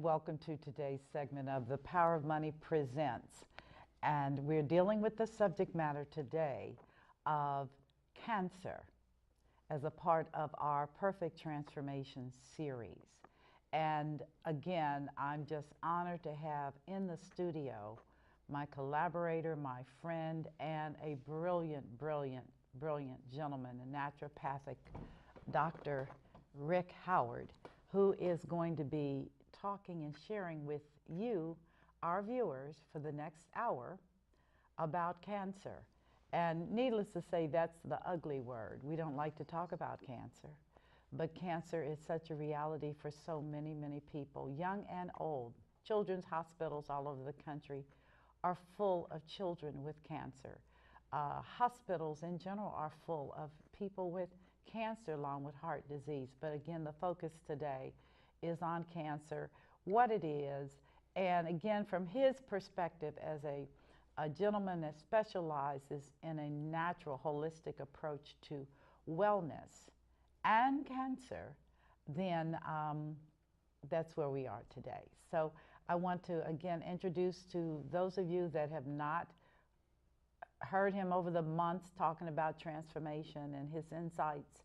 welcome to today's segment of The Power of Money Presents. And we're dealing with the subject matter today of cancer as a part of our Perfect Transformation series. And again, I'm just honored to have in the studio my collaborator, my friend, and a brilliant gentleman, a naturopathic Dr. Rick Howard, who is going to be talking and sharing with you, our viewers, for the next hour about cancer. And needless to say, that's the ugly word. We don't like to talk about cancer, but cancer is such a reality for so many people, young and old. Children's hospitals all over the country are full of children with cancer. Hospitals in general are full of people with cancer along with heart disease. But again, the focus today is on cancer, what it is, and again, from his perspective as a gentleman that specializes in a natural, holistic approach to wellness and cancer, then that's where we are today. So I want to again introduce to those of you that have not heard him over the months talking about transformation and his insights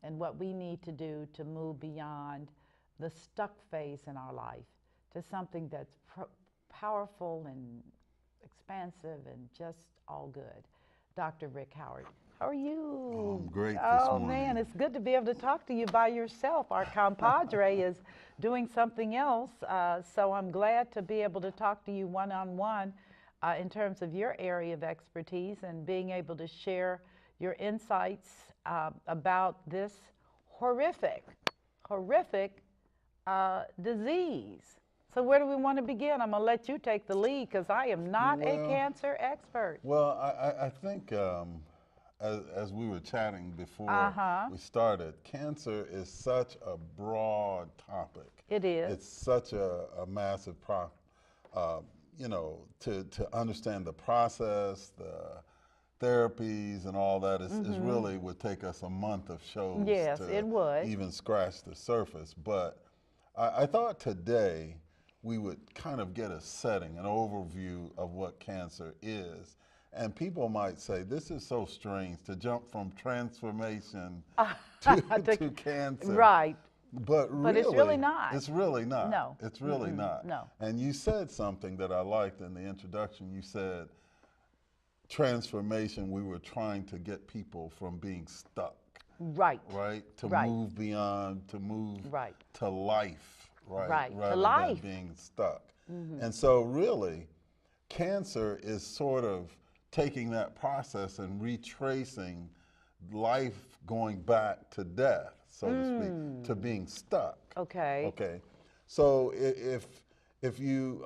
and what we need to do to move beyond the stuck phase in our life to something that's powerful and expansive and just all good. Dr. Rick Howard, how are you? Oh, I'm great this Oh morning. man, it's good to be able to talk to you by yourself. Our compadre is doing something else, so I'm glad to be able to talk to you one-on-one in terms of your area of expertise and being able to share your insights about this horrific disease. So where do we want to begin? I'm going to let you take the lead because I am not a cancer expert. Well, I think as we were chatting before we started, cancer is such a broad topic. It is. It's such a massive you know, to understand the process, the therapies and all that is really would take us a month of shows it would. Even scratch the surface. But I thought today we would kind of get a setting, an overview of what cancer is. And people might say, this is so strange to jump from transformation to cancer. Right. But it's really not. It's really not. No. It's really not. No. And you said something that I liked in the introduction. You said transformation, we were trying to get people from being stuck. Right. Right? To right. move beyond, to move right. to life, right? Right. Rather to life. than being stuck. And so really, cancer is sort of taking that process and retracing life going back to death, so to speak, to being stuck. Okay. Okay. So if you,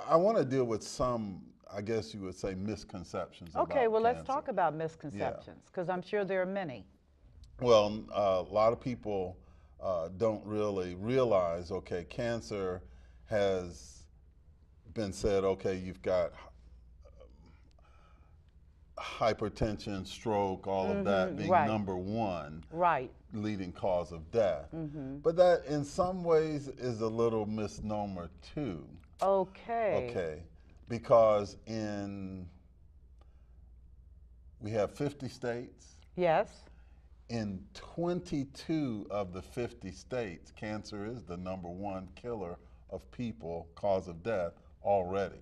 I want to deal with some, I guess you would say, misconceptions about well, cancer. let's talk about misconceptions, because I'm sure there are many. Well, a lot of people don't really realize, okay, cancer has been said, okay, you've got hypertension, stroke, all of that being number one leading cause of death. But that in some ways is a little misnomer too. Okay. Okay, because we have 50 states. Yes. In 22 of the 50 states, cancer is the number one killer of people, cause of death already.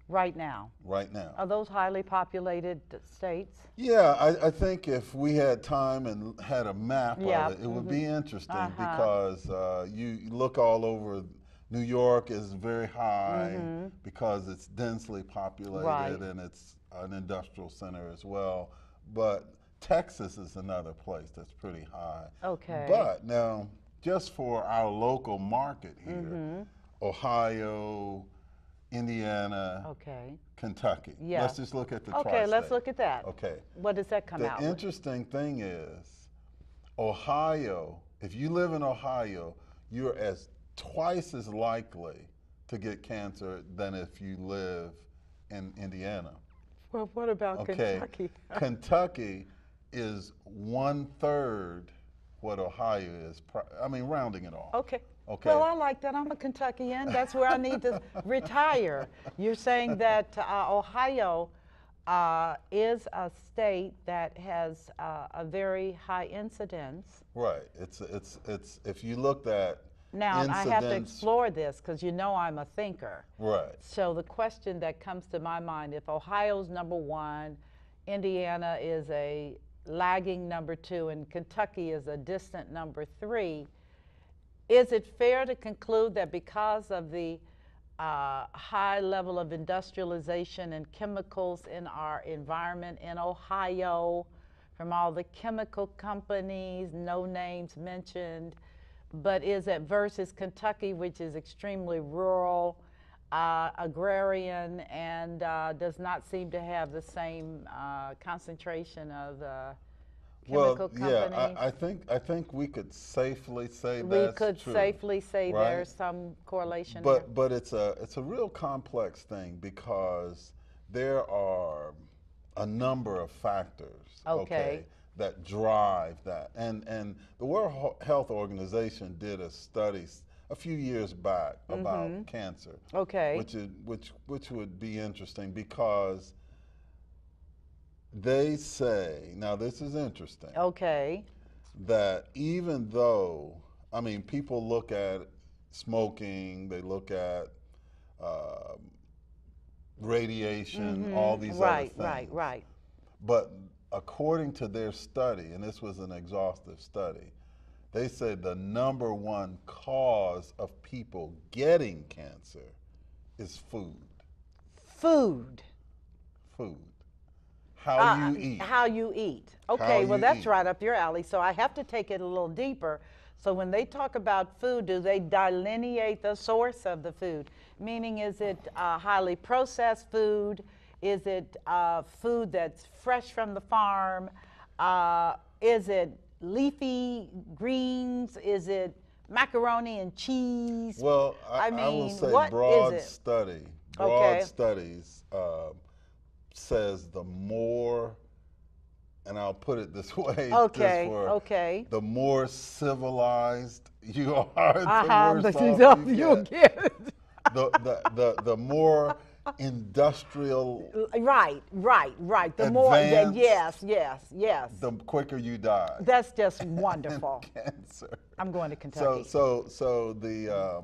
Right now. Right now. Are those highly populated states? Yeah, I think if we had time and had a map of it, it would be interesting because you look all over. New York is very high because it's densely populated and it's an industrial center as well. But Texas is another place that's pretty high. Okay. But now, just for our local market here, Ohio, Indiana, Kentucky. Yeah. Let's just look at the tri-state. Okay, let's look at that. Okay. What does that come out with? The interesting thing is, Ohio, if you live in Ohio, you're twice as likely to get cancer than if you live in Indiana. Well, what about Kentucky? Kentucky is 1/3 what Ohio is. I mean, rounding it off. Okay. Okay. Well, I like that. I'm a Kentuckian. That's where I need to retire. You're saying that Ohio is a state that has a very high incidence. Right. It's if you looked at now incidence, I have to explore this because you know I'm a thinker. Right. So the question that comes to my mind: if Ohio's number one, Indiana is a lagging number two, and Kentucky is a distant number three, is it fair to conclude that because of the high level of industrialization and chemicals in our environment in Ohio, from all the chemical companies, no names mentioned, but is it versus Kentucky, which is extremely rural, agrarian, and does not seem to have the same concentration of chemical companies? Yeah, I think we could safely say we that's could true, safely say right? there's some correlation there. But it's a real complex thing because there are a number of factors, okay, that drive that. And the World Health Organization did a study a few years back about cancer. Okay. Which would be interesting because they say, now this is interesting. Okay. That even though, I mean, people look at smoking, they look at radiation, all these other things. Right. But according to their study, and this was an exhaustive study, they said the number one cause of people getting cancer is food. Food. How you eat. How you eat. Okay, well, that's right up your alley. So I have to take it a little deeper. So when they talk about food, do they delineate the source of the food? Meaning, is it highly processed food? Is it food that's fresh from the farm? Is it leafy greens? Is it macaroni and cheese? Well, I will say broad studies says the more, and I'll put it this way, the more civilized you are, the worse off you get. The more industrial, right. The more, yes. The quicker you die. That's just wonderful. Cancer. I'm going to Kentucky. So the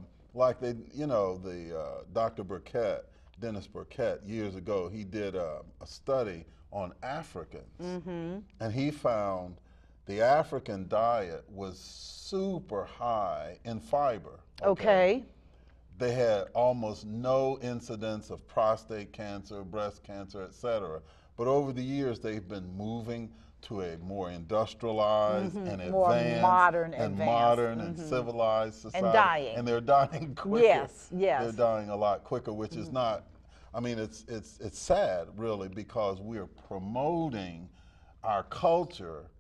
Dr. Burkett, Dennis Burkett, years ago, he did a study on Africans, and he found the African diet was super high in fiber. Okay. They had almost no incidence of prostate cancer, breast cancer, et cetera. But over the years, they've been moving to a more industrialized and advanced, modern and civilized society. And dying. And they're dying quicker. Yes. They're dying a lot quicker, which is not, I mean, it's sad, really, because we're promoting our culture,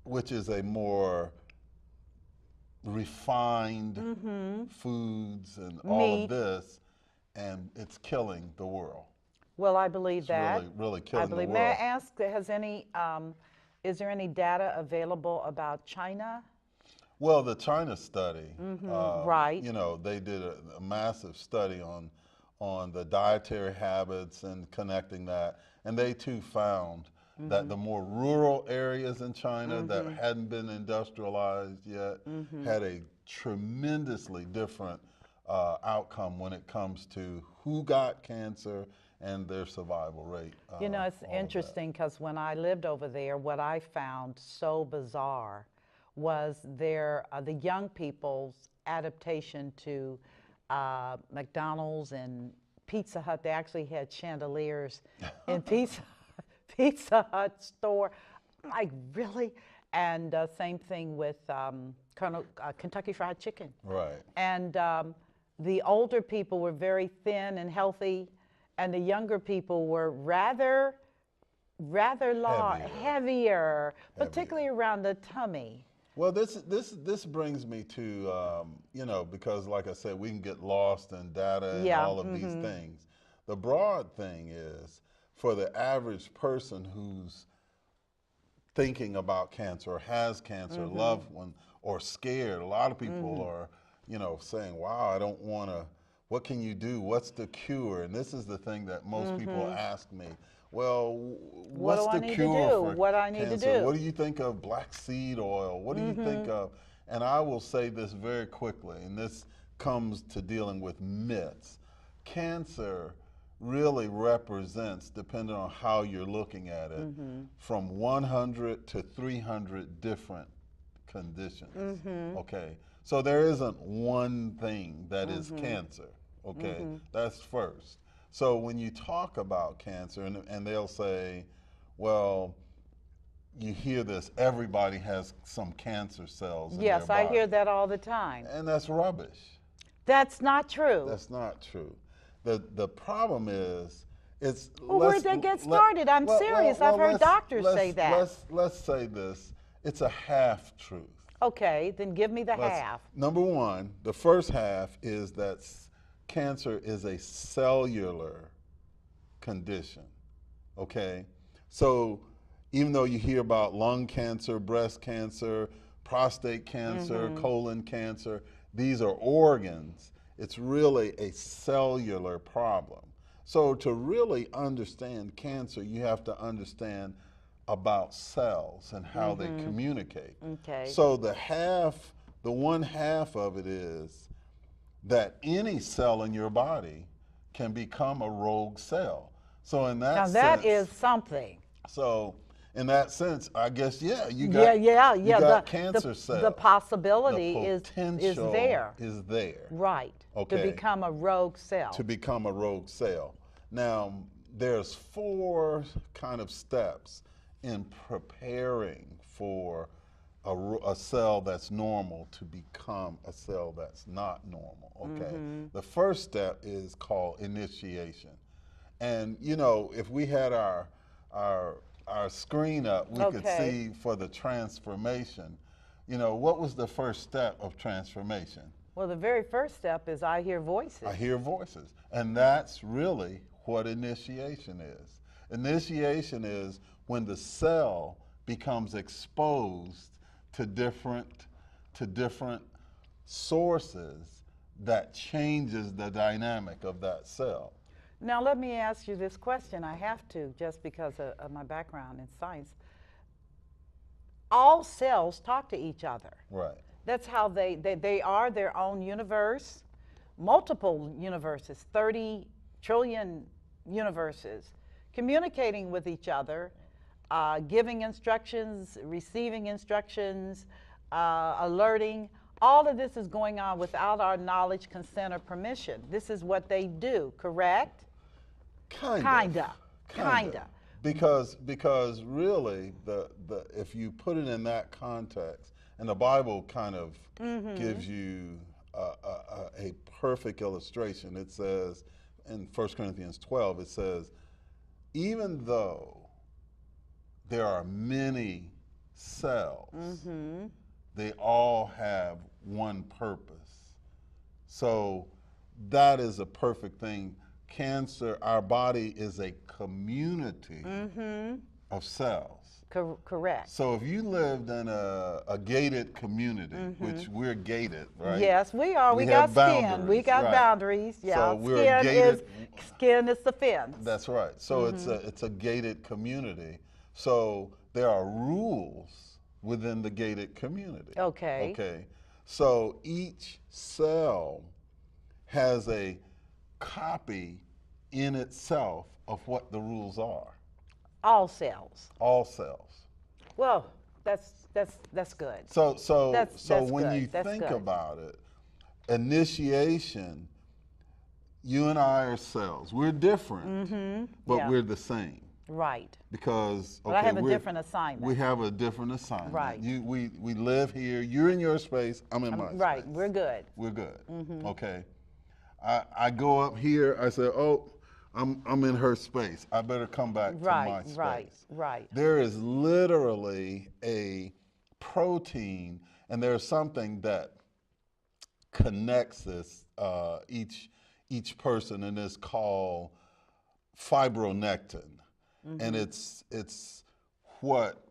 which is a more refined foods and all of this, and it's killing the world. Well, I believe that. Really killing the world. May I ask, is there any data available about China? Well, the China study, right. They did a massive study on the dietary habits and connecting that, and they too found that the more rural areas in China that hadn't been industrialized yet had a tremendously different outcome when it comes to who got cancer and their survival rate. It's interesting because when I lived over there, what I found so bizarre was the young people's adaptation to McDonald's and Pizza Hut. They actually had chandeliers in Pizza Hut store. Like, really? And same thing with Kentucky Fried Chicken. Right. And the older people were very thin and healthy, and the younger people were rather heavier, particularly around the tummy. Well, this brings me to, because like I said, we can get lost in data and all of these things. The broad thing is, for the average person who's thinking about cancer or has cancer, loved one, or scared. A lot of people are, you know, saying, wow, I don't want to, what can you do? What's the cure? And this is the thing that most people ask me. Well, what's the cure for cancer? What do you think of black seed oil? What do you think of? And I will say this very quickly, and this comes to dealing with myths. Cancer really represents, depending on how you're looking at it, from 100 to 300 different conditions. Okay, so there isn't one thing that is cancer. Okay, that's first. So when you talk about cancer, and they'll say, well, you hear this, everybody has some cancer cells in their body. Yes, I hear that all the time. And that's rubbish. That's not true. That's not true. The problem is, it's... Well, where'd that get started? I'm serious. I've heard doctors say that. Let's say this. It's a half-truth. Okay, then give me the half. Number one, the first half is that cancer is a cellular condition, okay? So even though you hear about lung cancer, breast cancer, prostate cancer, colon cancer, these are organs. It's really a cellular problem. So to really understand cancer, you have to understand about cells and how they communicate. Okay. So the one half of it is that any cell in your body can become a rogue cell. So in that sense, now that is something. So in that sense, I guess, yeah, you got, you got cancer cells. The possibility is there. Is there. Right, okay. To become a rogue cell. To become a rogue cell. Now, there's 4 kind of steps in preparing for a cell that's normal to become a cell that's not normal, okay? The first step is called initiation. And, you know, if we had our screen up, we could see for the transformation, you know, what was the first step of transformation? Well, the very first step is I hear voices. I hear voices. And that's really what initiation is. Initiation is when the cell becomes exposed to different sources that changes the dynamic of that cell. Now let me ask you this question. I have to, just because of my background in science. All cells talk to each other. Right. That's how they are their own universe, multiple universes, 30 trillion universes, communicating with each other, giving instructions, receiving instructions, alerting. All of this is going on without our knowledge, consent, or permission. This is what they do, correct? Kinda. Because really, if you put it in that context, and the Bible kind of gives you a perfect illustration. It says in 1 Corinthians 12, it says, even though there are many cells, they all have one purpose. So that is a perfect thing. Cancer, our body is a community of cells. Correct. So if you lived in a gated community, which we're gated, right? Yes, we are. We got skin. We got boundaries. Yeah. So we're skin is the fence. That's right. So it's a gated community. So there are rules within the gated community. Okay. Okay. So each cell has a copy in itself of what the rules are. All cells. All cells. Well, that's good. So when you think about it, initiation, you and I are cells. We're different, but we're the same. Right. Because but I have a different assignment. We have a different assignment. Right. We live here. You're in your space. I'm in my space. Right. We're good. We're good. Okay. I go up here. I say, oh, I'm in her space. I better come back to my space. Right. There is literally a protein, and there's something that connects this each person, and it's called fibronectin. And it's what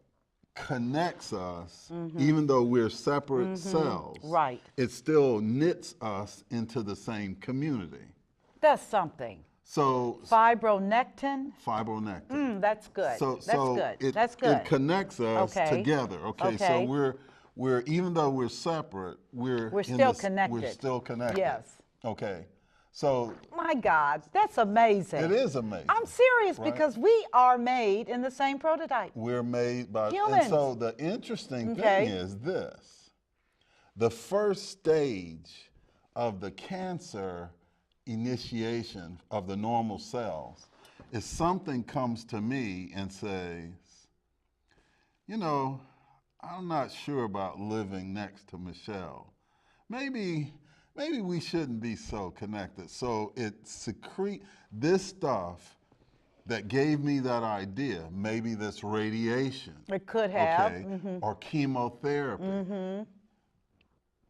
connects us, even though we're separate cells. Right. It still knits us into the same community. That's something. So Fibronectin. Fibronectin. That's good. That's good. That's good. It connects us together. Okay. So we're even though we're separate, we're still connected. We're still connected. Yes. Okay. So my God, that's amazing. It is amazing. I'm serious, right? Because we are made in the same prototype. We're made by humans. And so the interesting thing is this: the first stage of the cancer initiation of the normal cells is something comes to me and says, you know, I'm not sure about living next to Michelle. Maybe we shouldn't be so connected. So it secrete this stuff that gave me that idea, maybe this radiation. It could have. Okay, or chemotherapy.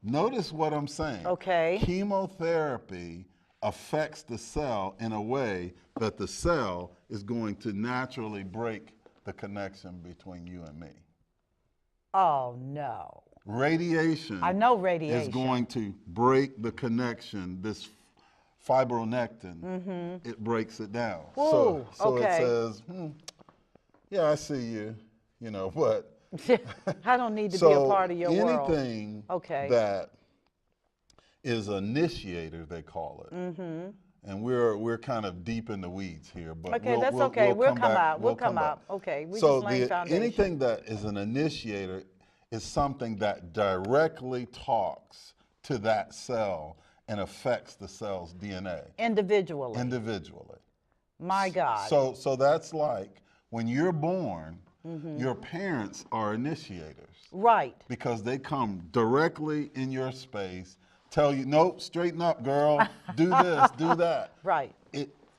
Notice what I'm saying. Okay. Chemotherapy affects the cell in a way that the cell is going to naturally break the connection between you and me. Oh, no. Radiation. I know radiation is going to break the connection. This fibronectin, it breaks it down. Whoa, so it says, yeah, I see you, you know, but I don't need to be a part of your world. Anything that is initiator, they call it. And we're kind of deep in the weeds here, but we'll come out. We'll come out. Okay, we just laying foundation. Anything that is an initiator is something that directly talks to that cell and affects the cell's DNA. Individually. My God. So that's like when you're born, your parents are initiators. Right. Because they come directly in your space, tell you, nope, straighten up, girl, do this, do that. Right.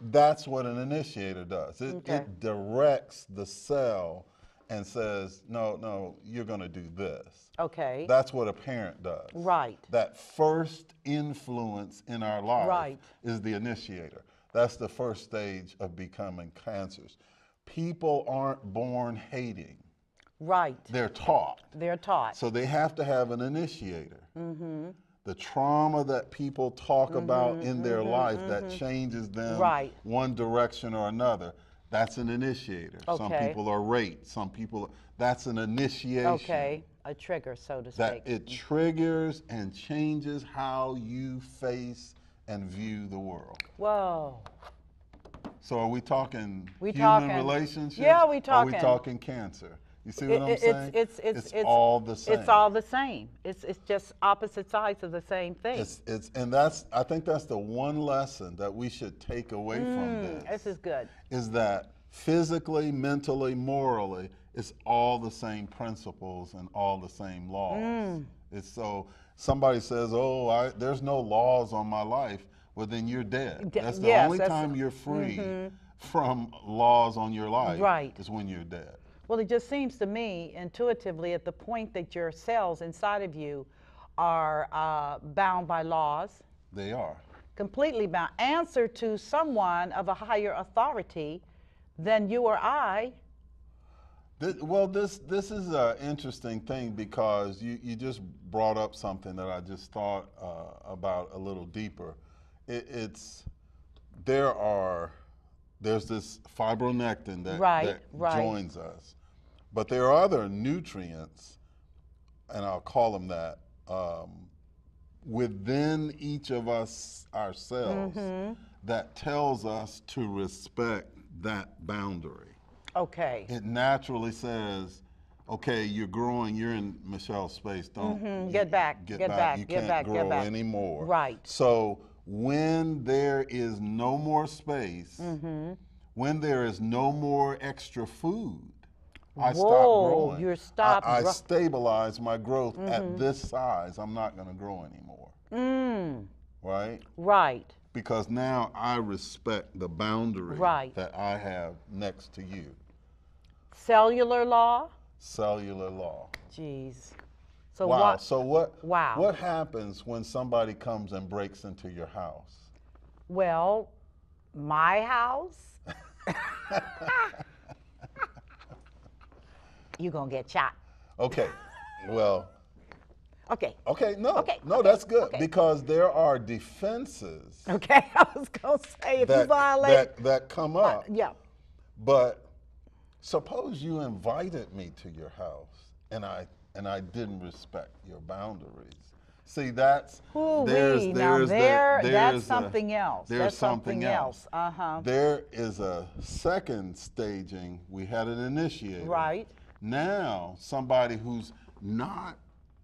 That's what an initiator does. It directs the cell and says, no, you're going to do this. Okay. That's what a parent does. Right. That first influence in our life is the initiator. That's the first stage of becoming cancers. People aren't born hating. Right. They're taught. They're taught. So they have to have an initiator. The trauma that people talk about in their life that changes them one direction or another, that's an initiator. Some people are raped. Some people, that's an initiation. Okay, a trigger, so to speak. That it triggers and changes how you face and view the world. Whoa. So are we talking human relationships? Yeah, we talking. Are we talking cancer? You see what I'm saying? It's all the same. It's all the same. It's just opposite sides of the same thing. I think that's the one lesson that we should take away from this. This is good. Is that physically, mentally, morally, it's all the same principles and all the same laws. It's so somebody says, "Oh, there's no laws on my life." Well, then you're dead. That's the only time you're free from laws on your life is when you're dead. Well, it just seems to me intuitively at the point that your cells inside of you are bound by laws. They are. Completely bound. Answer to someone of a higher authority than you or I. This is an interesting thing because you just brought up something that I just thought about a little deeper. There's this fibronectin that joins us. But there are other nutrients, and I'll call them that, within each of us, our cells, that tells us to respect that boundary. Okay. It naturally says, okay, you're growing, you're in Michelle's space, don't get back. You can't grow anymore. Right. So when there is no more space, when there is no more extra food, I stop growing. You I stabilize my growth at this size. I'm not going to grow anymore. Right? Right. Because now I respect the boundary that I have next to you. Cellular law? Cellular law. Jeez. So wow. Wow. What happens when somebody comes and breaks into your house? Well, my house? you're going to get shot. Okay, well. Okay. Okay, no, okay. no, okay. that's good okay. because there are defenses. Okay, I was going to say if you violate. That come up. Yeah. But suppose you invited me to your house and I didn't respect your boundaries. See, that's that's something else. There's that's something else. Uh-huh. There is a second staging. We had an initiator. Right. Now, somebody who's not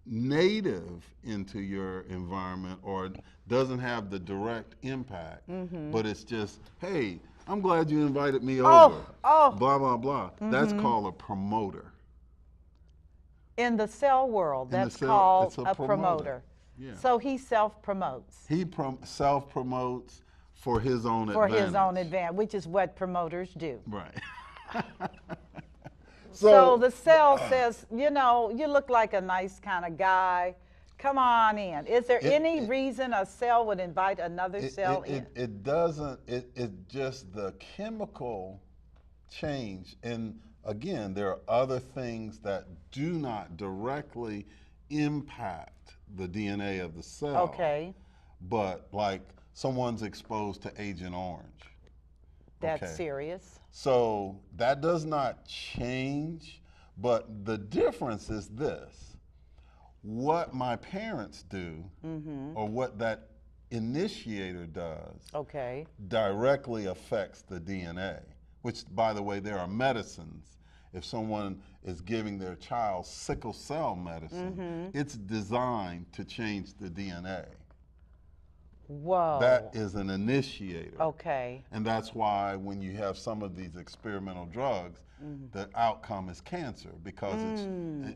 native into your environment or doesn't have the direct impact, but it's just, hey, I'm glad you invited me over. Blah, blah, blah. That's called a promoter. In the cell world, that's called a promoter. Yeah. So he self-promotes. He self-promotes for his own advantage. For his own advantage, which is what promoters do. Right. So the cell says, you know, you look like a nice kind of guy. Come on in. Is there any reason a cell would invite another cell in? It doesn't. It's just the chemical change. And again, there are other things that do not directly impact the DNA of the cell. Okay. But like someone's exposed to Agent Orange. That's serious. So that does not change, but the difference is this. What my parents do, or what that initiator does, directly affects the DNA, which, by the way, there are medicines. If someone is giving their child sickle cell medicine, it's designed to change the DNA. Whoa. That is an initiator. Okay. And that's why when you have some of these experimental drugs, the outcome is cancer because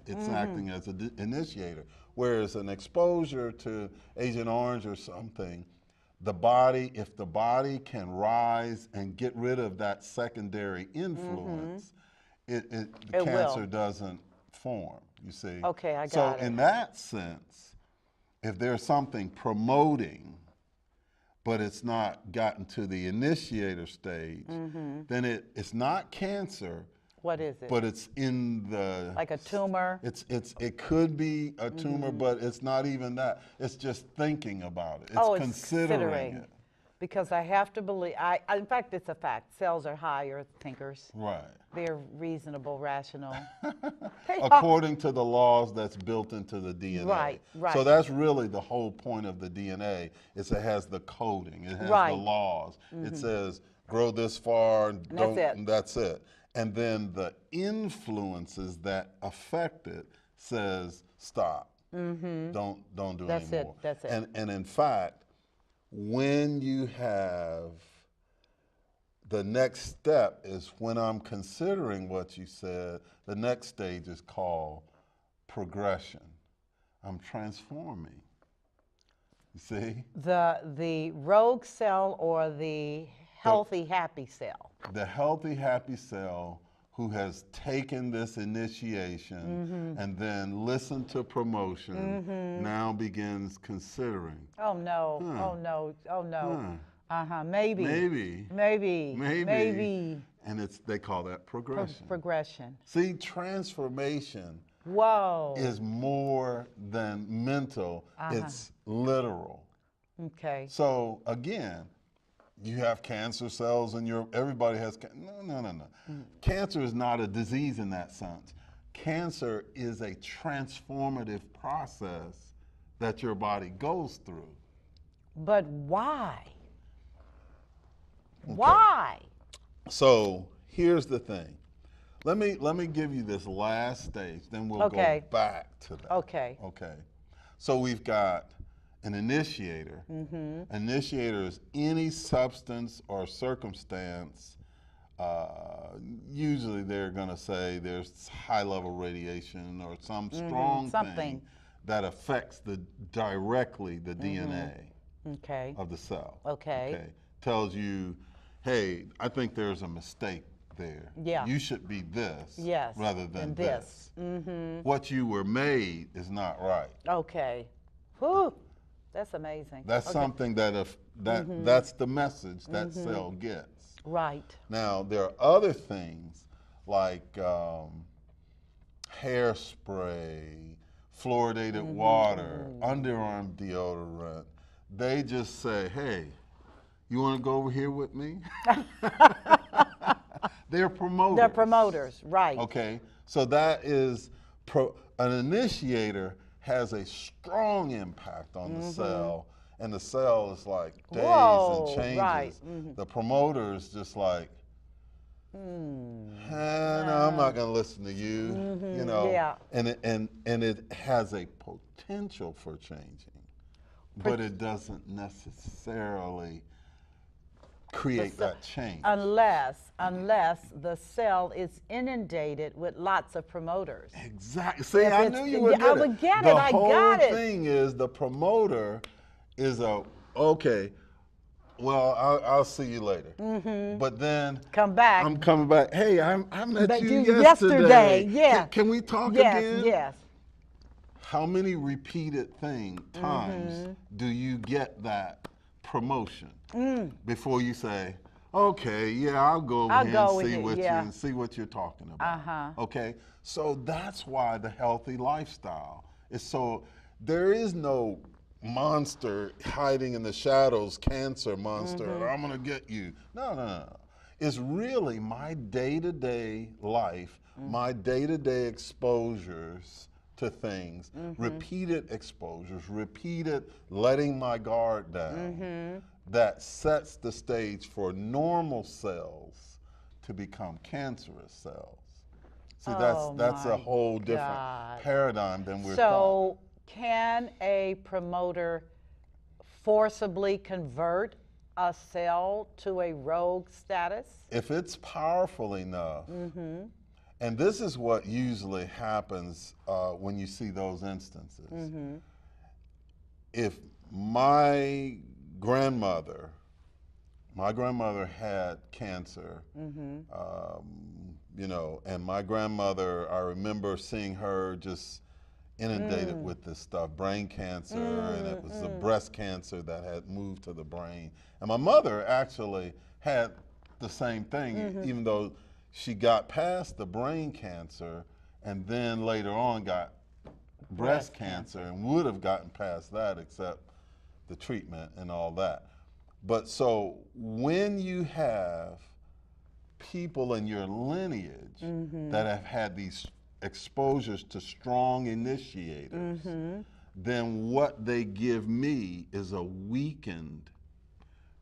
it's acting as an initiator. Whereas an exposure to Agent Orange or something, the body, if the body can rise and get rid of that secondary influence, the cancer doesn't form, you see. Okay, I got it. So in that sense, if there's something promoting, but it's not gotten to the initiator stage, then it's not cancer. What is it? But it's in the... Like a tumor? It could be a tumor, but it's not even that. It's just thinking about it. It's considering it. Because I have to believe, in fact, it's a fact. Cells are higher thinkers. Right. They're reasonable, rational. According to the laws that's built into the DNA. Right, right. So that's really the whole point of the DNA, is it has the coding, it has the laws. It says, grow this far, and that's it. And then the influences that affect it says, stop, don't do anymore. That's it. And in fact, when you have the next step is when I'm considering what you said, the next stage is called progression. I'm transforming. You see? The rogue cell or the healthy, happy cell? The healthy, happy cell who has taken this initiation and then listened to promotion now begins considering. Oh no, oh no, oh no. Maybe. And they call that progression. Progression. See, transformation is more than mental, it's literal. Okay. So again, you have cancer cells in everybody has, no. Cancer is not a disease in that sense. Cancer is a transformative process that your body goes through. But why? Okay. Why? So here's the thing. Let me give you this last stage, then we'll go back to that. Okay. Okay. So we've got an initiator. Initiator is any substance or circumstance. Usually they're going to say there's high-level radiation or some strong thing that affects directly the DNA of the cell. Okay. Tells you, hey, I think there's a mistake there. Yeah. You should be this rather than this. What you were made is not right. Okay. Whew. That's amazing. That's something that that's the message that cell gets. Right. Now there are other things like hairspray, fluoridated water, underarm deodorant. They just say, hey, you want to go over here with me? They're promoters. They're promoters, right. Okay, so that is, an initiator has a strong impact on the cell, and the cell is like days and changes. Right. The promoter is just like, no, I'm not going to listen to you, you know. Yeah. And it has a potential for changing, but it doesn't necessarily create that change. Unless the cell is inundated with lots of promoters. Exactly. See, I knew you would get it. I would get it. I got it. The whole it. thing is the promoter is okay, well, I'll see you later. But then come back. I'm coming back. Hey, I met you yesterday. Yeah. Can we talk again? Yes. How many repeated times do you get that promotion before you say, okay, yeah, I'll go over here and see what you're talking about. Okay, so that's why the healthy lifestyle is so. There is no monster hiding in the shadows, cancer monster. I'm gonna get you. No. It's really my day-to-day life, my day-to-day exposures to things, repeated exposures, repeated letting my guard down, that sets the stage for normal cells to become cancerous cells. See, that's a whole different paradigm than we're taught. So can a promoter forcibly convert a cell to a rogue status? If it's powerful enough, and this is what usually happens when you see those instances. If my grandmother had cancer, you know, and my grandmother, I remember seeing her just inundated with this stuff, brain cancer, and it was the breast cancer that had moved to the brain. And my mother actually had the same thing, even though she got past the brain cancer and then later on got breast cancer and would have gotten past that except the treatment and all that. But so when you have people in your lineage that have had these exposures to strong initiators, then what they give me is a weakened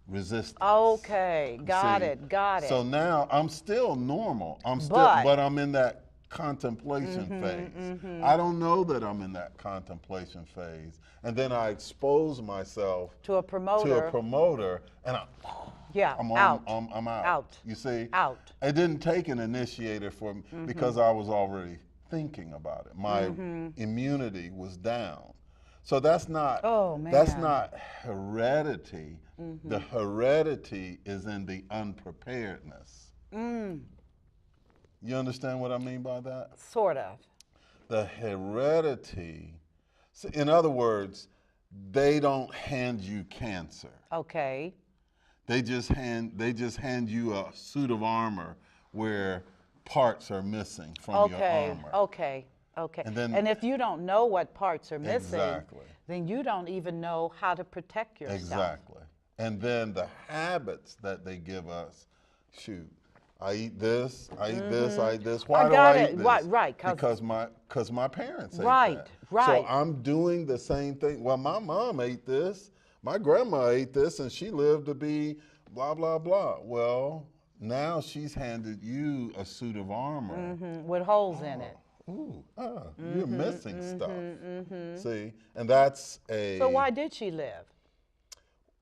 resistance. Okay, got it. So now I'm still normal. But I'm in that contemplation phase. I don't know that I'm in that contemplation phase. And then I expose myself to a promoter, and I'm out. You see? Out. It didn't take an initiator for me because I was already thinking about it. My immunity was down. So that's not heredity. The heredity is in the unpreparedness. You understand what I mean by that? Sort of. The heredity, so in other words, they don't hand you cancer. Okay. They just hand you a suit of armor where parts are missing from your armor. Okay. And if you don't know what parts are missing, then you don't even know how to protect yourself. Exactly. And then the habits that they give us, shoot, I eat this, I eat this, I eat this. Why do I eat this? Right. Because my parents ate that. Right. So I'm doing the same thing. Well, my mom ate this, my grandma ate this, and she lived to be blah, blah, blah. Well, now she's handed you a suit of armor. With holes in it. You're missing stuff. See, and that's a. So why did she live?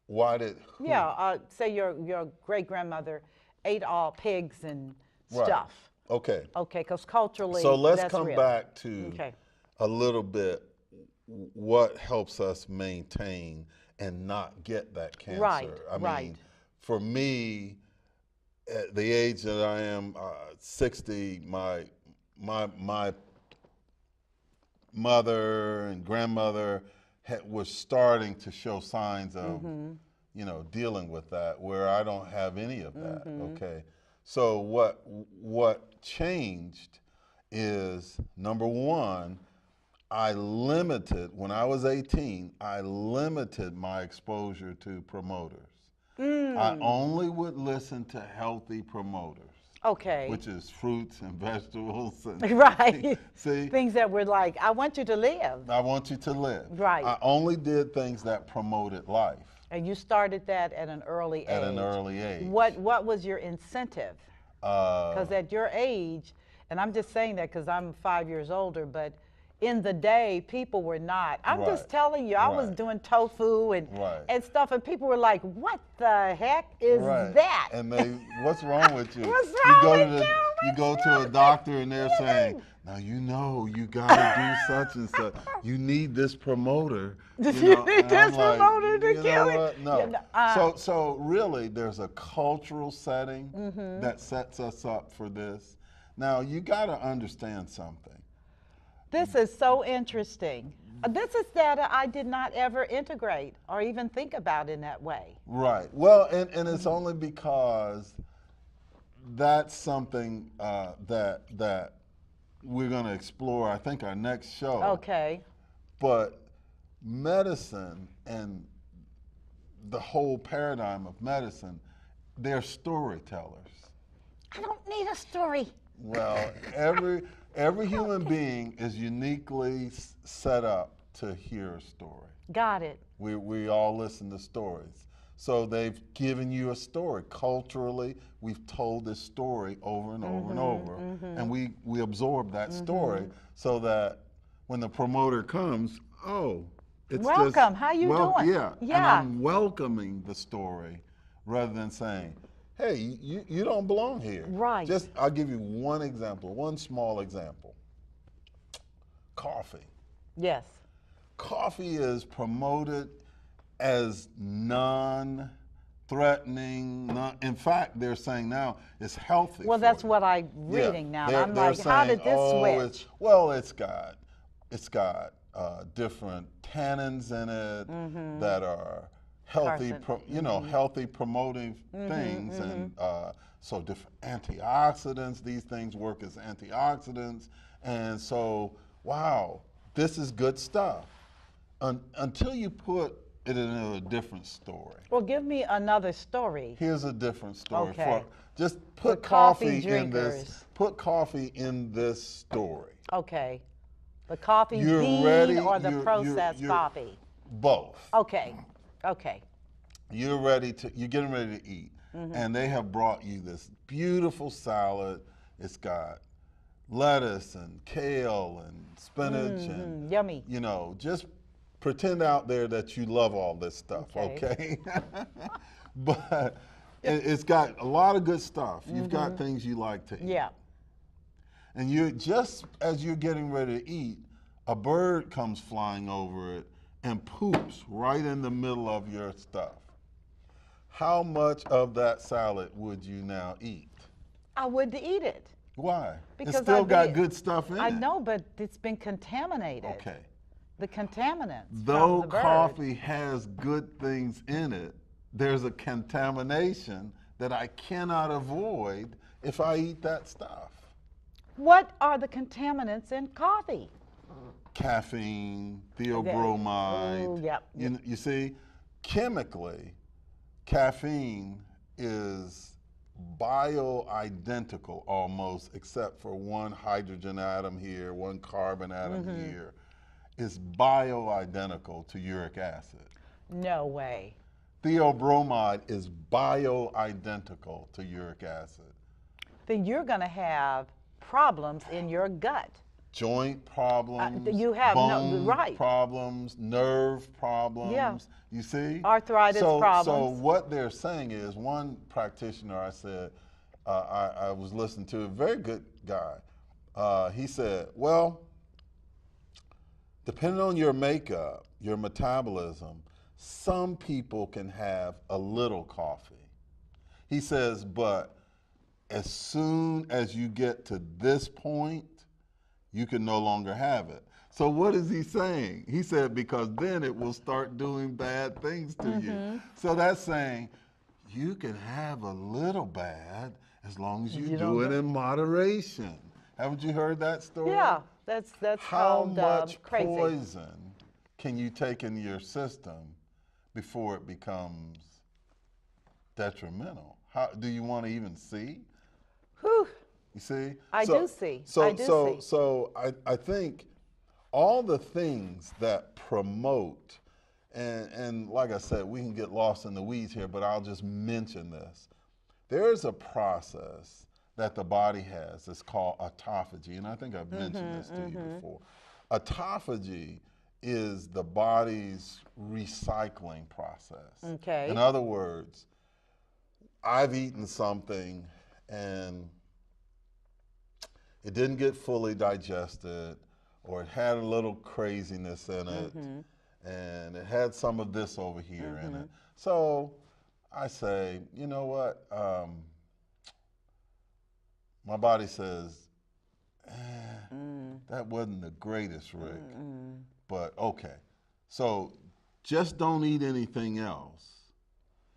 Why did who? Yeah, say your great grandmother ate all pigs and stuff. Okay. Okay, because culturally, so let's that's come real. back to a little bit what helps us maintain and not get that cancer. I mean, for me, at the age that I am, 60, my mother and grandmother was starting to show signs of, you know, dealing with that, where I don't have any of that. Okay, so what changed is, number one, when I was 18, I limited my exposure to promoters. I only would listen to healthy promoters. Okay. Which is fruits and vegetables. And right. See? Things that were like, I want you to live. I want you to live. Right. I only did things that promoted life. And you started that at an early age. At an early age. What was your incentive? Because at your age, and I'm just saying that because I'm 5 years older, but in the day, people were not. I'm Right. just telling you, I was doing tofu and stuff, and people were like, what the heck is that? And what's wrong with you? What's wrong with you? You go to a doctor and they're saying, now you know you gotta do such and such. You need this promoter. You need this promoter to kill it. No. So really, there's a cultural setting that sets us up for this. Now you gotta understand something. This is so interesting. This is data I did not ever integrate or even think about in that way. Right. Well, and it's only because that's something that we're going to explore, I think, our next show. Okay. But medicine and the whole paradigm of medicine, they're storytellers. I don't need a story. Well, every human being is uniquely set up to hear a story. Got it. We all listen to stories. So they've given you a story. Culturally, we've told this story over and over and over. And we absorb that story so that when the promoter comes, it's welcome, how you doing? Yeah, and I'm welcoming the story rather than saying, hey, you don't belong here. Right. I'll give you one example, one small example. Coffee. Yes. Coffee is promoted as non-threatening. In fact, they're saying now it's healthy. Well, that's what I'm reading now. I'm like, how did this switch? It's got different tannins in it that are healthy, healthy promoting things, and so different antioxidants. These things work as antioxidants, and so wow, this is good stuff. Until you put it in a different story. Well, give me another story. Here's a different story. Okay. Just put coffee in this. Put coffee in this story. Okay. The coffee bean or the processed coffee? Both. Okay. Okay. You're getting ready to eat, and they have brought you this beautiful salad. It's got lettuce and kale and spinach and yummy. Just pretend out there that you love all this stuff, okay? But it's got a lot of good stuff. You've got things you like to eat. Yeah. And just as you're getting ready to eat, a bird comes flying over it and poops right in the middle of your stuff. How much of that salad would you now eat? I wouldn't eat it. Why? Because it's still got good stuff in it. I know, but it's been contaminated. Okay. The contaminants. Though coffee has good things in it, there's a contamination that I cannot avoid if I eat that stuff. What are the contaminants in coffee? Caffeine, theobromide. Ooh, yep. You see, chemically, caffeine is bioidentical almost, except for one hydrogen atom here, one carbon atom here. It's bioidentical to uric acid. No way. Theobromide is bioidentical to uric acid. Then you're going to have problems in your gut. Joint problems, you have bone problems, nerve problems. Yeah. You see? Arthritis problems. So what they're saying is, one practitioner I said, I was listening to, a very good guy. He said, well, depending on your makeup, your metabolism, some people can have a little coffee. He says, but as soon as you get to this point, you can no longer have it. So what is he saying? He said, because then it will start doing bad things to you. So that's saying you can have a little bad as long as you do it in moderation. Haven't you heard that story? Yeah, that's How called much crazy. poison can you take in your system before it becomes detrimental? How do you want to even see? Whew. You see? I do see. So I think all the things that promote, and like I said, we can get lost in the weeds here, but I'll just mention this. There's a process that the body has that's called autophagy, and I think I've mentioned this to you before. Autophagy is the body's recycling process. Okay. In other words, I've eaten something and it didn't get fully digested, or it had a little craziness in it, and it had some of this over here in it. So I say, you know what? My body says, that wasn't the greatest, Rick, but okay. So just don't eat anything else.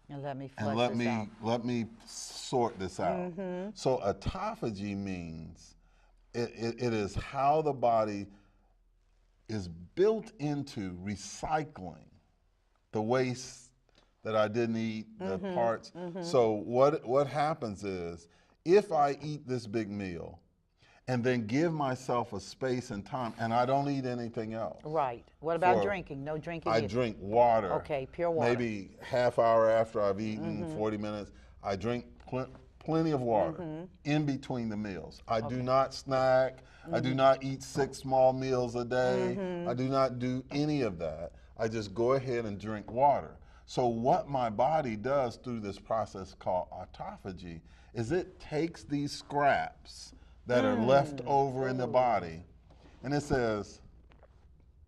And let me flush this out. Let me sort this out. So autophagy means it is how the body is built into recycling the waste that I didn't eat, the parts. So what happens is, if I eat this big meal and then give myself a space and time, and I don't eat anything else. Right. What about drinking? No drinking. I drink water. Okay, pure water. Maybe half hour after I've eaten, 40 minutes, I drink plenty of water in between the meals. I do not snack. I do not eat 6 small meals a day. I do not do any of that. I just go ahead and drink water. So what my body does through this process called autophagy is it takes these scraps that are left over in the body, and it says,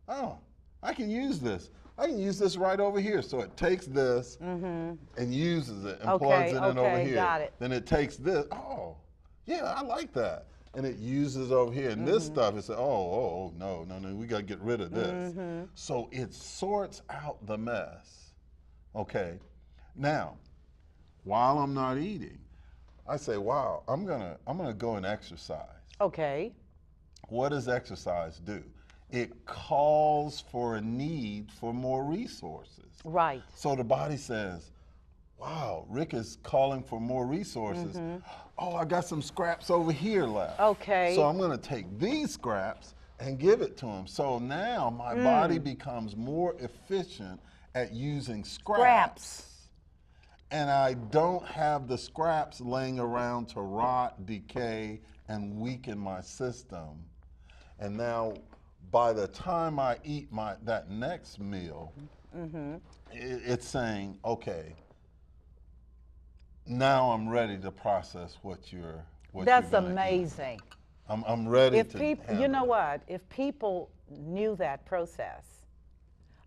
oh, I can use this. I can use this right over here. So it takes this and uses it and plugs it in over here. Got it. Then it takes this, oh, yeah, I like that. And it uses over here. And this stuff, it says, oh, no, we got to get rid of this. So it sorts out the mess. Okay. Now, while I'm not eating, I say, wow, I'm gonna go and exercise. Okay. What does exercise do? It calls for a need for more resources. Right. So the body says, wow, Rick is calling for more resources. Oh, I got some scraps over here left. Okay. So I'm gonna take these scraps and give it to him. So now my body becomes more efficient at using scraps. And I don't have the scraps laying around to rot, decay, and weaken my system. And now, by the time I eat that next meal, it's saying, okay, now I'm ready to process what you're That's amazing. I'm ready if to people, you know what? If people knew that process,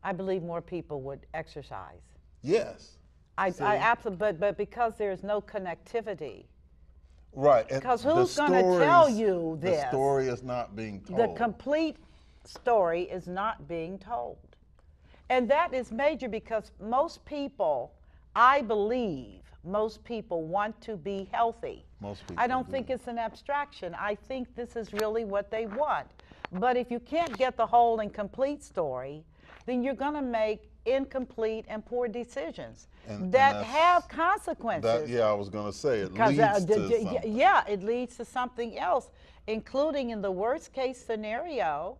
I believe more people would exercise. Yes. I absolutely, but because there's no connectivity. Right. Because who's going to tell you this? The story is not being told. The complete story is not being told. And that is major because most people, I believe, most people want to be healthy. Most people I don't think it's an abstraction. I think this is really what they want. But if you can't get the whole and complete story, then you're going to make incomplete and poor decisions that have consequences. Yeah, I was going to say it leads to something. Yeah, it leads to something else, including in the worst case scenario,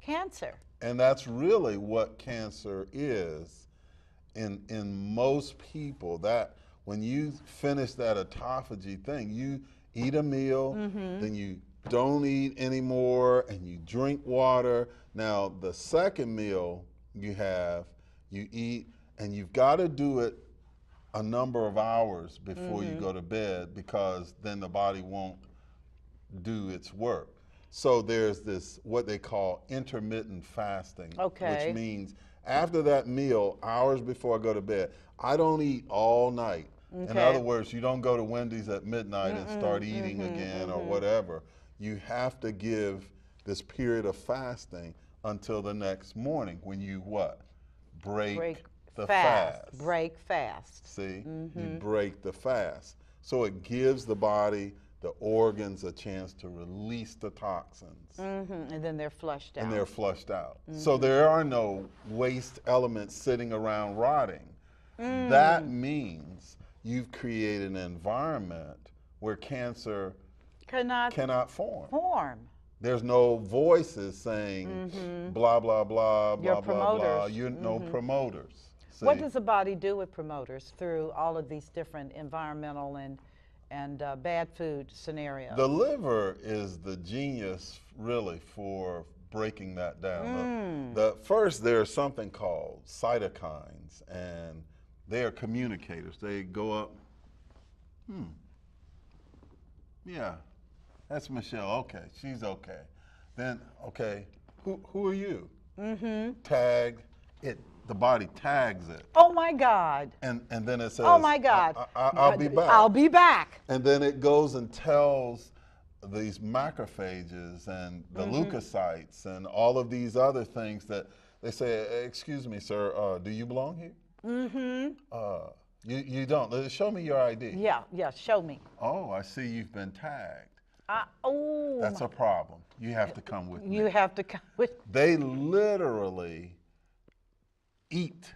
cancer. And that's really what cancer is in most people. That when you finish that autophagy thing, you eat a meal, then you don't eat anymore, and you drink water. Now, the second meal you have, you eat, and you've got to do it a number of hours before you go to bed, because then the body won't do its work. So there's this, what they call intermittent fasting, which means after that meal, hours before I go to bed, I don't eat all night. In other words, you don't go to Wendy's at midnight and start eating again or whatever. You have to give this period of fasting until the next morning, when you what? Break the fast. Break fast. See, you break the fast. So it gives the body the organs a chance to release the toxins. And then they're flushed out. And they're flushed out. So there are no waste elements sitting around rotting. That means you've created an environment where cancer cannot form. There's no voices saying blah, blah, blah, blah, blah, blah. You're no promoters. See? What does the body do with promoters through all of these different environmental and bad food scenarios? The liver is the genius, really, for breaking that down. First, there's something called cytokines, and they are communicators. They go up, yeah, that's Michelle. Okay, she's okay. Then, okay, who are you? Tag it. The body tags it. Oh my God. And then it says, oh my God. I'll be back. I'll be back. And then it goes and tells these macrophages and the leukocytes and all of these other things that they say, excuse me, sir, do you belong here? You don't. Show me your ID. Yeah, show me. Oh, I see you've been tagged. Oh. That's a problem. You have to come with me. You have to come with me. They literally eat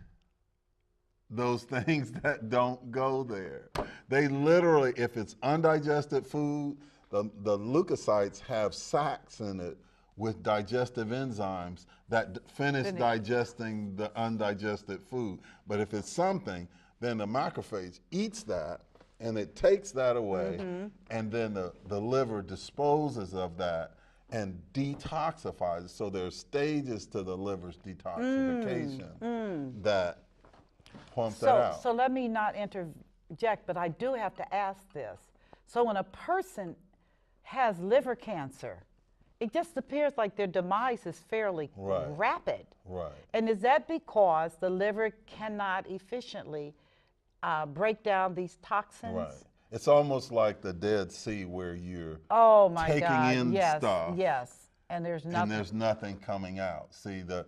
those things that don't go there. They literally, if it's undigested food, the leukocytes have sacs in it with digestive enzymes that finish digesting the undigested food. But if it's something, then the macrophage eats that and it takes that away, and then the liver disposes of that and detoxifies it. So there's stages to the liver's detoxification that pump that out. So let me not interject, but I do have to ask this. So when a person has liver cancer, it just appears like their demise is fairly rapid. Right. And is that because the liver cannot efficiently break down these toxins? Right. It's almost like the Dead Sea where you're taking in stuff. Yes, and there's nothing. And there's nothing coming out. See, the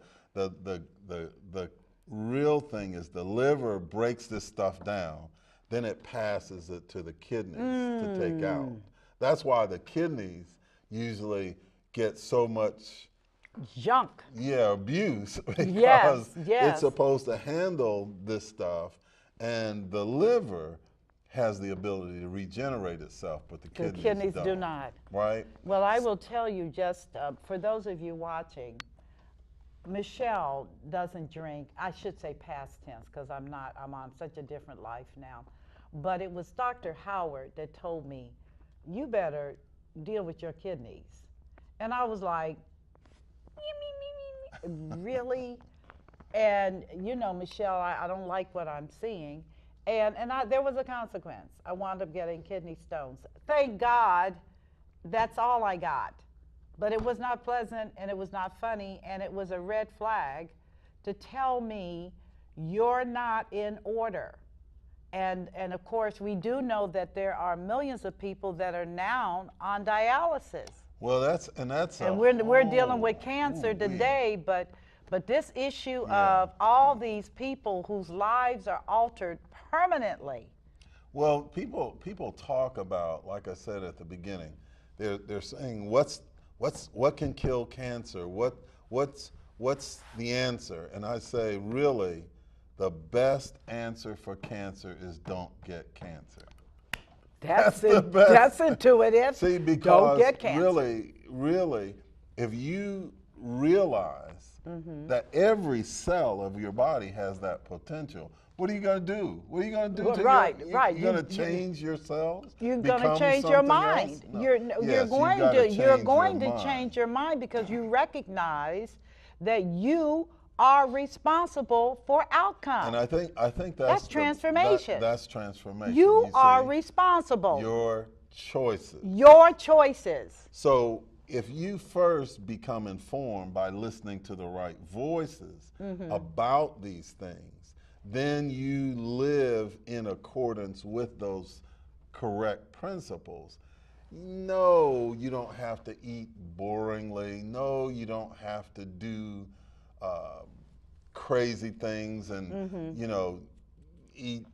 real thing is the liver breaks this stuff down, then it passes it to the kidneys to take out. That's why the kidneys usually get so much junk. Yeah, abuse because it's supposed to handle this stuff, and the liver has the ability to regenerate itself, but the kidneys do not. Right? Well, I will tell you just, for those of you watching, Michelle doesn't drink, I should say past tense, because I'm on such a different life now. But it was Dr. Howard that told me, you better deal with your kidneys. And I was like, really? And you know, Michelle, I don't like what I'm seeing. And there was a consequence. I wound up getting kidney stones. Thank God, that's all I got. But it was not pleasant, and it was not funny, and it was a red flag to tell me you're not in order. And of course, we do know that there are millions of people that are now on dialysis. Well, we're dealing with cancer today, but this issue of all these people whose lives are altered permanently. Well, people talk about, like I said at the beginning, they're saying what can kill cancer? What's the answer? And I say, really, the best answer for cancer is don't get cancer. That's the best. That's intuitive. See, because don't get cancer. really, if you realize that every cell of your body has that potential, what are you going to do? What are you going to do? Right. You're going to change your cells? You're going to change your mind. No. You're going to change your mind because you recognize that you are responsible for outcome. And I think that's transformation. That's transformation. You are responsible. Your choices. Your choices. So if you first become informed by listening to the right voices about these things, then you live in accordance with those correct principles. No, you don't have to eat boringly. No, you don't have to do crazy things and eat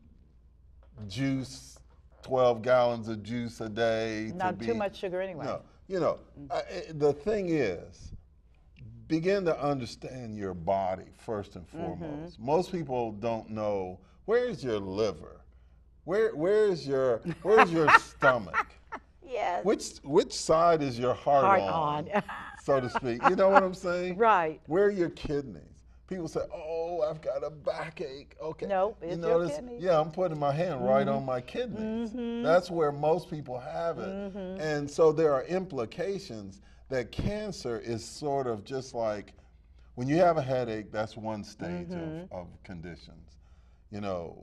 juice 12 gallons of juice a day. Not too much sugar anyway. No, you know, the thing is, begin to understand your body first and foremost. Most people don't know, where's your liver? Where's your stomach? Yes. Which side is your heart on, so to speak? You know what I'm saying? Right. Where are your kidneys? People say, "Oh, I've got a backache." Okay. No, it's your kidneys. Yeah, I'm putting my hand right on my kidneys. That's where most people have it. And so there are implications that cancer is sort of just like, when you have a headache, that's one stage of conditions. You know,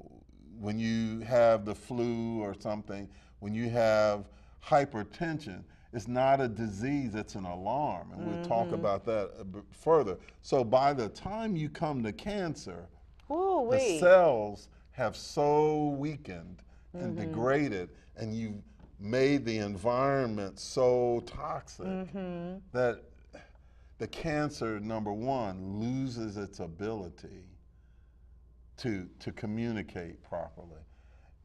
when you have the flu or something, when you have hypertension, it's not a disease, it's an alarm, and we'll talk about that a bit further. So by the time you come to cancer, the cells have so weakened and degraded, and you've made the environment so toxic that the cancer, number one, loses its ability to communicate properly.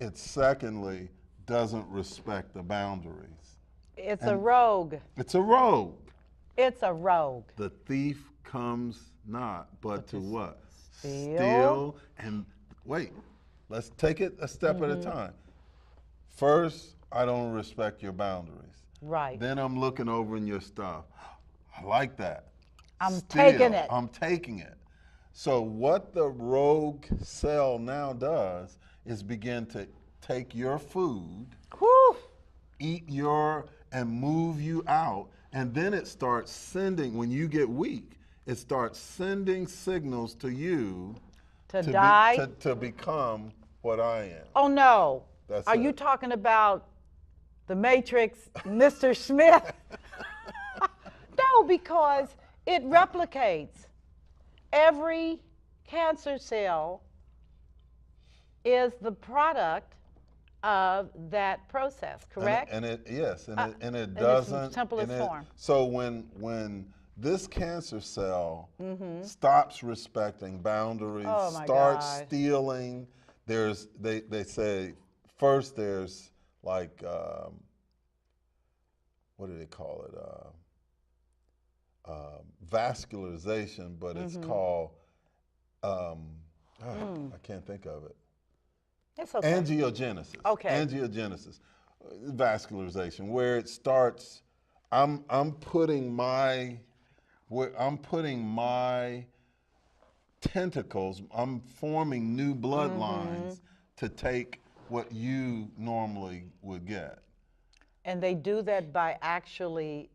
It secondly doesn't respect the boundaries. It's a rogue. It's a rogue. It's a rogue. The thief comes not, but to what? Steal. And wait, let's take it a step at a time. First, I don't respect your boundaries. Right. Then I'm looking over in your stuff. I like that. I'm taking it. I'm taking it. So what the rogue cell now does is begin to take your food, eat and move you out, and then it starts sending, when you get weak, it starts sending signals to you to become what I am. Oh no. Are you talking about the Matrix, Mr. Smith? No, because it replicates. Every cancer cell is the product of that process, correct? And it doesn't. In its simplest form. So when this cancer cell stops respecting boundaries, starts stealing, they say first there's like what do they call it? Vascularization, but it's called I can't think of it. It's okay. Angiogenesis. Okay. Angiogenesis, vascularization, where it starts. I'm putting my tentacles. I'm forming new bloodlines to take what you normally would get. And they do that by actually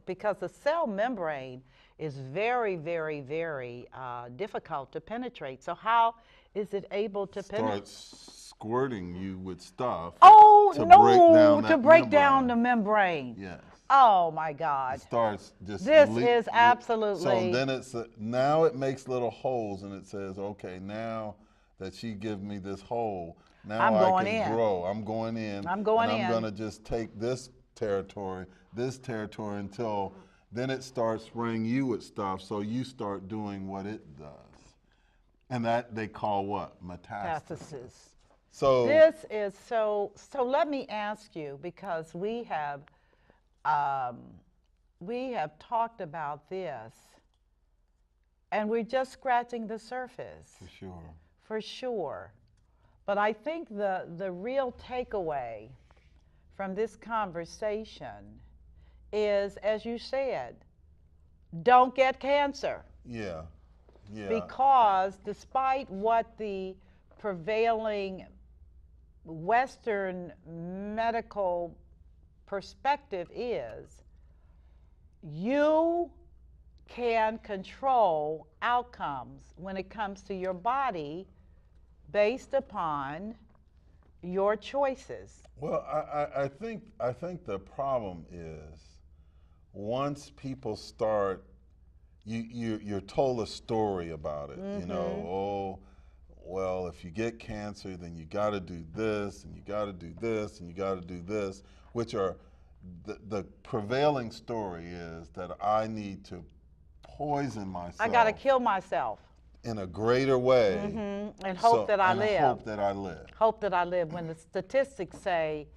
because the cell membrane is very, very, very difficult to penetrate. So how is it able to penetrate? Starts squirting you with stuff. Oh to no! To break down the membrane. Yes. Oh my God! It starts just. This is absolutely. So then now it makes little holes, and it says, okay, now that she gives me this hole, now I can grow. I'm going in. I'm going to just take this territory until then it starts spraying you with stuff, so you start doing what it does. And that they call what? Metastasis. So this is so let me ask you, because we have talked about this, and we're just scratching the surface. For sure. For sure. But I think the real takeaway from this conversation is, as you said, don't get cancer. Yeah. Yeah. Because despite what the prevailing Western medical perspective is, you can control outcomes when it comes to your body based upon your choices. Well, I think the problem is once people start, you're told a story about it. You know, oh, well, if you get cancer, then you got to do this, and you got to do this, and you got to do this, which are the prevailing story is that I need to poison myself. I got to kill myself. in a greater way. And hope that I live. Hope that I live. Hope that I live when the statistics say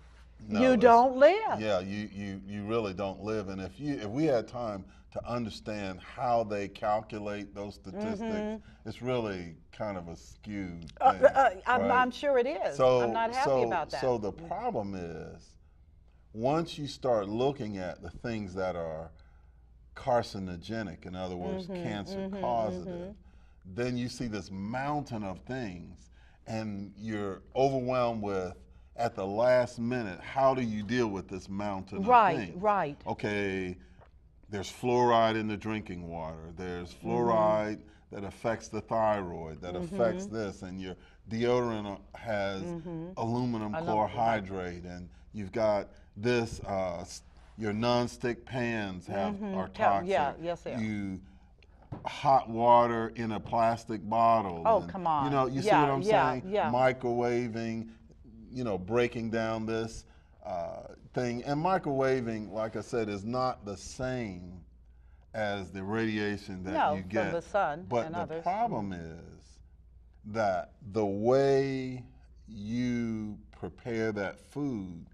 no, you don't live. Yeah, you really don't live. And if we had time to understand how they calculate those statistics, it's really kind of a skewed thing. Right? I'm sure it is. I'm not happy about that. So the problem is, once you start looking at the things that are carcinogenic, in other words, cancer causative, then you see this mountain of things, and you're overwhelmed with, at the last minute, how do you deal with this mountain of things? Right. Okay, there's fluoride in the drinking water. There's fluoride that affects the thyroid, that affects this, and your deodorant has aluminum chlorhydrate, and you've got this, your nonstick pans are toxic. Yes. Hot water in a plastic bottle. Oh, come on. You know, you see what I'm saying? Yeah. Microwaving, breaking down this thing. And microwaving, like I said, is not the same as the radiation that you get from the sun but and the others. problem is that the way you prepare that food,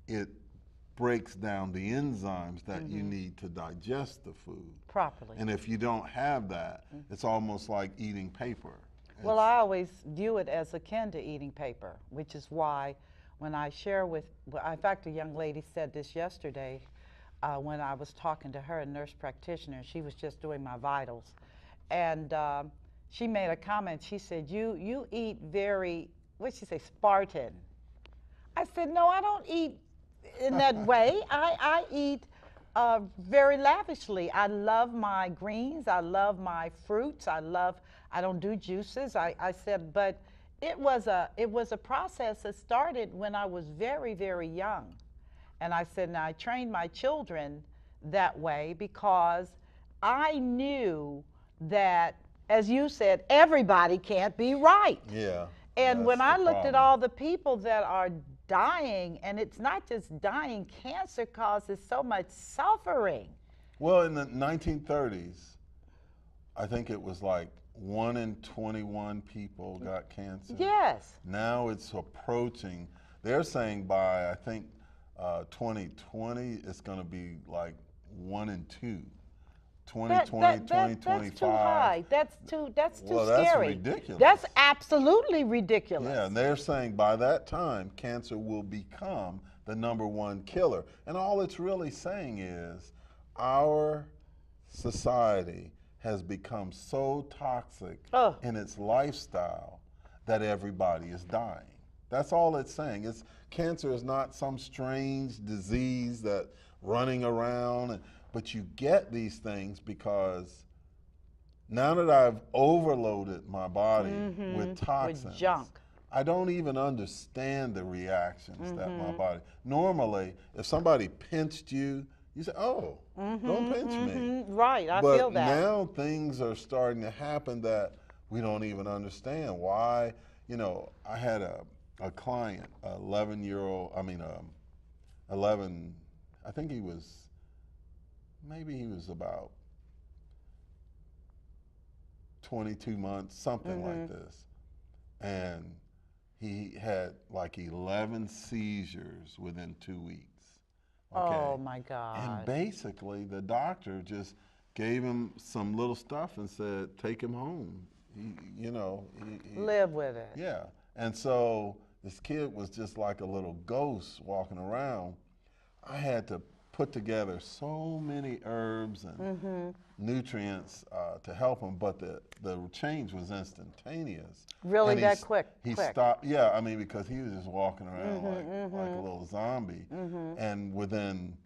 it breaks down the enzymes that you need to digest the food properly. And if you don't have that, it's almost like eating paper. Well, I always view it as akin to eating paper, which is why when I share with, in fact, a young lady said this yesterday when I was talking to her, a nurse practitioner. She was just doing my vitals. And she made a comment. She said, you eat very, what'd she say, Spartan. I said, no, I don't eat in that way. I eat very lavishly. I love my greens. I love my fruits. I don't do juices. I said, but it was a process that started when I was very, very young. And I said, now I trained my children that way because I knew that, as you said, everybody can't be right. Yeah. And when I looked at all the people that are dying, and it's not just dying, cancer causes so much suffering. Well, in the 1930s, I think it was like 1 in 21 people got cancer. Yes. Now it's approaching, they're saying by, I think, 2020, it's going to be like 1 in 2. 2020, 2025. That's too high. That's too well, scary. That's ridiculous. That's absolutely ridiculous. Yeah, and they're saying by that time, cancer will become the #1 killer. And all it's really saying is our society has become so toxic in its lifestyle that everybody is dying. That's all it's saying. Cancer is not some strange disease that running around, but you get these things because now that I've overloaded my body with toxins, with junk, I don't even understand the reactions that my body. Normally, if somebody pinched you, you say, "Oh, don't pinch me." Right, I feel that. But now things are starting to happen that we don't even understand. Why? You know, I had a client, 11-year-old, I think he was, maybe he was about 22 months, something like this. And he had like 11 seizures within 2 weeks. Okay? Oh my God. And basically the doctor just gave him some little stuff and said, take him home. He live with it. Yeah. And so this kid was just like a little ghost walking around. I had to put together so many herbs and nutrients to help him, but the change was instantaneous. Really, that quick? He stopped, yeah, I mean, because he was just walking around like a little zombie. And within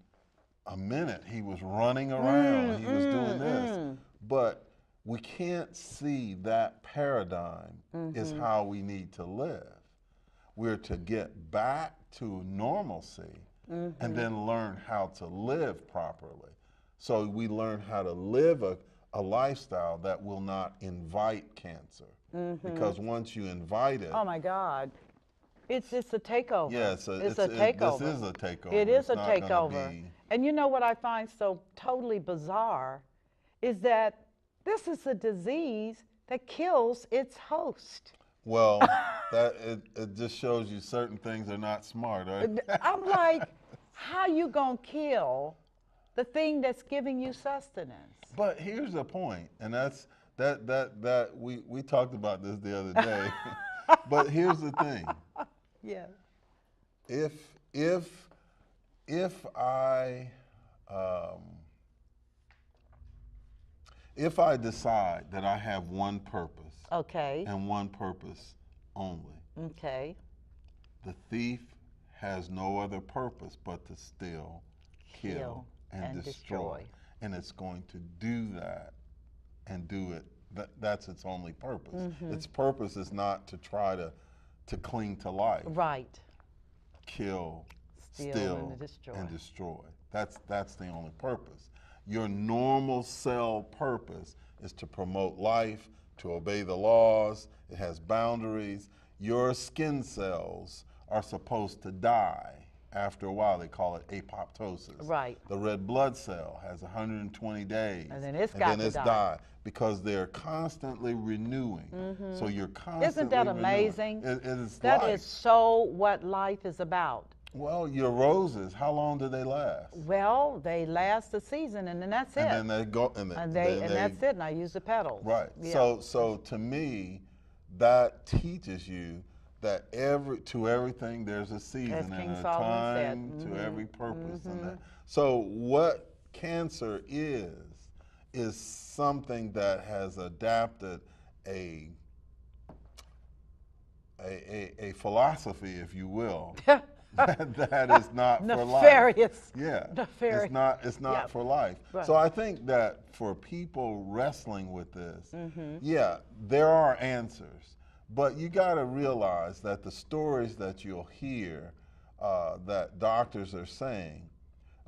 a minute, he was running around, he was doing this. But we can't see that paradigm is how we need to live. We're to get back to normalcy and then learn how to live properly. So we learn how to live a lifestyle that will not invite cancer. Because once you invite it. Oh my God. It's a takeover. Yeah, it's a takeover. This is a takeover. It is a takeover. And you know what I find so totally bizarre is that this is a disease that kills its host. Well, it just shows you certain things are not smart, right? I'm like, how you gonna kill the thing that's giving you sustenance? But here's the point, and that's that we talked about this the other day. But here's the thing. Yeah. If if I if I decide that I have one purpose, Okay. and one purpose only, Okay. the thief has no other purpose but to steal, kill, and destroy. And it's going to do that and do it. That's its only purpose. Its purpose is not to try to cling to life. Right. Kill, steal, and destroy. That's the only purpose. Your normal cell purpose is to promote life, to obey the laws. It has boundaries. Your skin cells are supposed to die after a while. They call it apoptosis. Right. The red blood cell has 120 days. And then it's got to die. Because they're constantly renewing. So you're constantly Isn't that amazing? It is that life. is so what life is about. Well, your roses, how long do they last? Well, they last a season, and then that's it. And then they go, and that's it. And I use the petals. Right. Yeah. So to me, that teaches you that to everything there's a season and a time to every purpose. And that. So what cancer is something that has adapted a philosophy, if you will. that is not for life. Nefarious. Yeah. Nefarious. It's not for life. Right. So I think that for people wrestling with this, yeah, there are answers. But you got to realize that the stories that you'll hear that doctors are saying,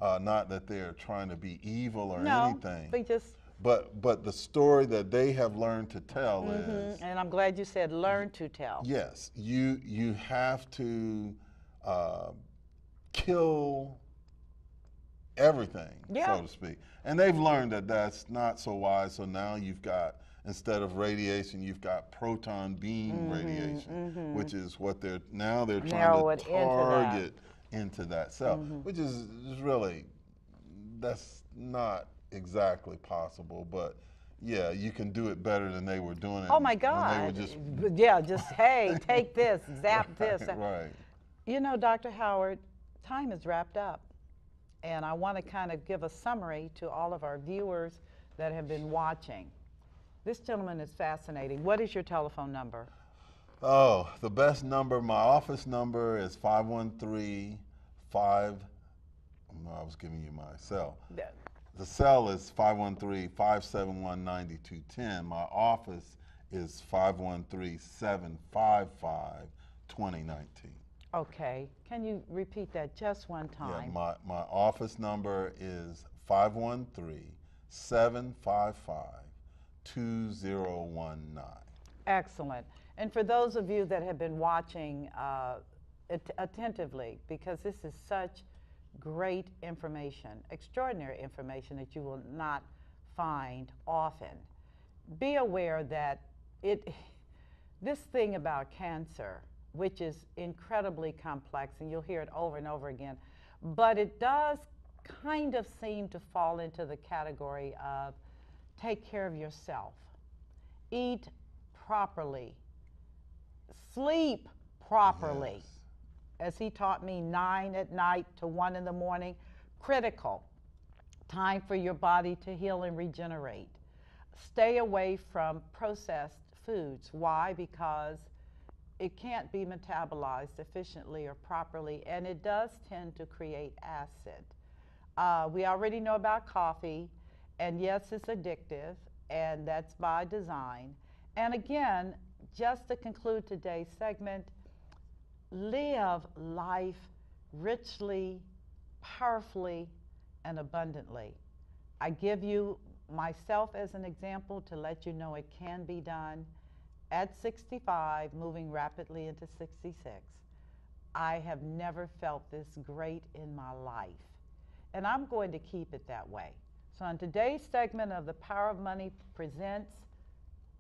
not that they're trying to be evil or anything. They just. But the story that they have learned to tell is. And I'm glad you said learn to tell. Yes, you have to kill everything, so to speak. And they've learned that that's not so wise. So now you've got, instead of radiation, you've got proton beam radiation, which is what they're trying to target into that cell, which is really, that's not exactly possible, but yeah, you can do it better than they were doing it. Oh my God! Just hey, take this, zap this. Right. You know, Dr. Howard, time is wrapped up, and I want to kind of give a summary to all of our viewers that have been watching. This gentleman is fascinating. What is your telephone number? Oh, the best number, my office number is 513-5. I was giving you my cell. Yeah. The cell is 513-571-9210. My office is 513-755-2019. Okay. Can you repeat that just one time? Yeah, my office number is 513-755-2019. Excellent. And for those of you that have been watching attentively, because this is such great information, extraordinary information that you will not find often, be aware that this thing about cancer, which is incredibly complex, and you'll hear it over and over again, but it does kind of seem to fall into the category of take care of yourself, eat properly, sleep properly. Yes. As he taught me, 9 at night to 1 in the morning, critical. Time for your body to heal and regenerate. Stay away from processed foods. Why? Because it can't be metabolized efficiently or properly, and it does tend to create acid. We already know about coffee, and yes, it's addictive, and that's by design. And again, just to conclude today's segment, live life richly, powerfully, and abundantly. I give you myself as an example to let you know it can be done. At 65, moving rapidly into 66, I have never felt this great in my life. And I'm going to keep it that way. So on today's segment of The Power of Money Presents,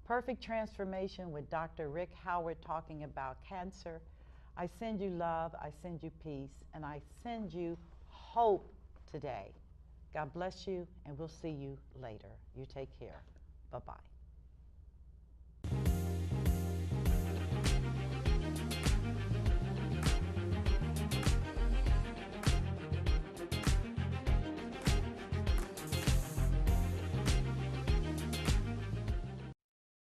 Perfect Transformation with Dr. Rick Howard talking about cancer. I send you love, I send you peace, and I send you hope today. God bless you, and we'll see you later. You take care. Bye-bye.